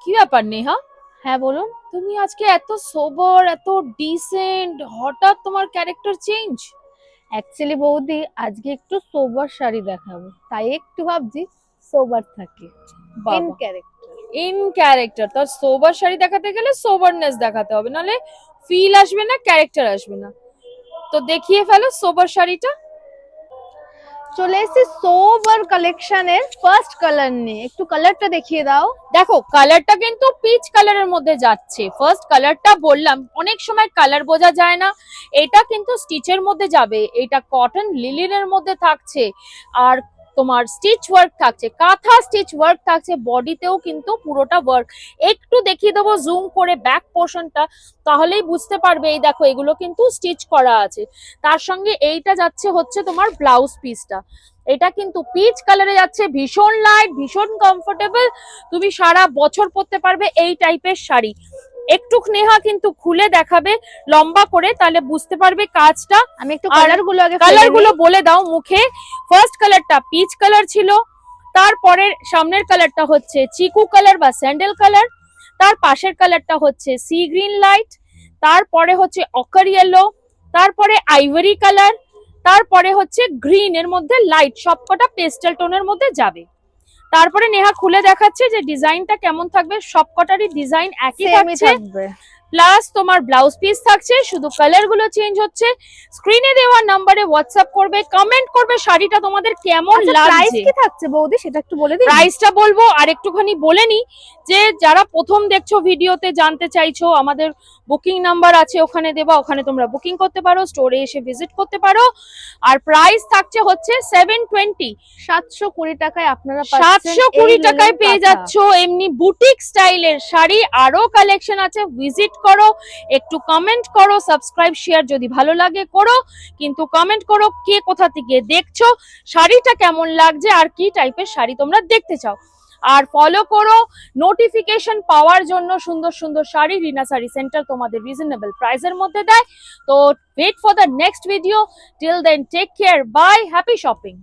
কি ব্যাপার নেহা, হ্যাঁ বলুন। তুমি আজকে এত সোবার, এত ডিসেন্ট, হঠাৎ তোমার ক্যারেক্টার চেঞ্জ? অ্যাকচুয়ালি বৌদি আজকে একটু সোবার শাড়ি দেখাবো, তাই একটু ভাবছি সোবার থাকে ইন বাবা, ক্যারেক্টার। ইন ক্যারেক্টার, তার সোবার শাড়ি দেখাতে গেলে সোবারনেস দেখাতে হবে, নালে ফিল আসবে না, ক্যারেক্টার আসবে না। তো দেখিয়ে ফেলো সোবার শাড়িটা। চলে এসেছি সোবার কালেকশনের ফার্স্ট কালার নিয়ে, একটু কালারটা দেখিয়ে দাও। দেখো কালারটা কিন্তু পিচ কালারের মধ্যে যাচ্ছে। ফার্স্ট কালারটা বললাম, অনেক সময় কালার বোঝা যায় না। এটা কিন্তু স্টিচের মধ্যে যাবে, এটা কটন লিলিনের মধ্যে থাকছে, আর তোমার স্টিচ ওয়ার্ক থাকছে, কাঁথা স্টিচ ওয়ার্ক থাকছে, বডিতেও কিন্তু পুরোটা ওয়ার্ক। একটু দেখিয়ে দেবো জুম করে ব্যাক পোর্শনটা, তাহলেই বুঝতে পারবে। এই দেখো এগুলো কিন্তু স্টিচ করা আছে। তার সঙ্গে এইটা যাচ্ছে হচ্ছে তোমার ব্লাউজ পিসটা। এটা কিন্তু পিচ কালারে যাচ্ছে, ভীষণ লাইট, ভীষণ কমফোর্টেবল। তুমি সারা বছর পরতে পারবে এই টাইপের শাড়ি। একটু নেহা কিন্তু খুলে দেখাবে লম্বা করে, তাহলে বুঝতে পারবে কাজটা। আমি একটু আর কালার গুলো আগে কালার গুলো বলে দাও মুখে। ফার্স্ট কালারটা পিচ কালার ছিল, তারপরে সামনের কালারটা হচ্ছে চিকু কালার বা স্যান্ডেল কালার, তার পাশের কালারটা হচ্ছে সি গ্রিন লাইট, তারপরে হচ্ছে অকার ইয়েলো, তারপরে আইভরি কালার, তারপরে হচ্ছে গ্রিন এর মধ্যে লাইট, সবকটা পেস্টেল টোনের মধ্যে যাবে। তারপরে নেহা খুলে দেখাচ্ছে যে ডিজাইনটা কেমন থাকবে। সবকটারই ডিজাইন একই সেমই থাকছে, থাকবে। প্লাস তোমার ব্লাউজ পিস থাকছে, শুধু কালার গুলো চেঞ্জ হচ্ছে। স্ক্রিনে দেওয়া নাম্বারে হোয়াটসঅ্যাপ করবে, কমেন্ট করবে শাড়িটা তোমাদের কেমন আচ্ছা প্রাইস লাগছে। কি থাকছে বৌদি সেটা একটু বলে দিন। প্রাইসটা বলবো, আর একটুখানি বলে নি যে যারা প্রথম দেখছো ভিডিওতে জানতে চাইছো, আমাদের বুকিং নাম্বার আছে ওখানে দেবা, ওখানে তোমরা বুকিং করতে পারো, স্টোরে এসে ভিজিট করতে পারো। আর প্রাইস থাকছে হচ্ছে 720। 720 টাকায় আপনারা পাচ্ছেন 720 এই টাকায় লিনেন পেয়ে কাঁথা। যাচ্ছ এমনি বুটিক স্টাইলের শাড়ি। আরো কালেকশন আছে, ভিজিট করো, একটু কমেন্ট করো, সাবস্ক্রাইব শেয়ার যদি ভালো লাগে করো, কিন্তু কমেন্ট করো কে কোথা থেকে দেখছো, শাড়িটা কেমন লাগছে, আর কি টাইপের শাড়ি তোমরা দেখতে চাও। আর ফলো করো নোটিফিকেশন পাওয়ার জন্য। সুন্দর সুন্দর শাড়ি রিনা শাড়ি সেন্টার তোমাদের রিজনেবল প্রাইসের মধ্যে দেয়। তো wait for the next video, till then take care, bye, happy shopping.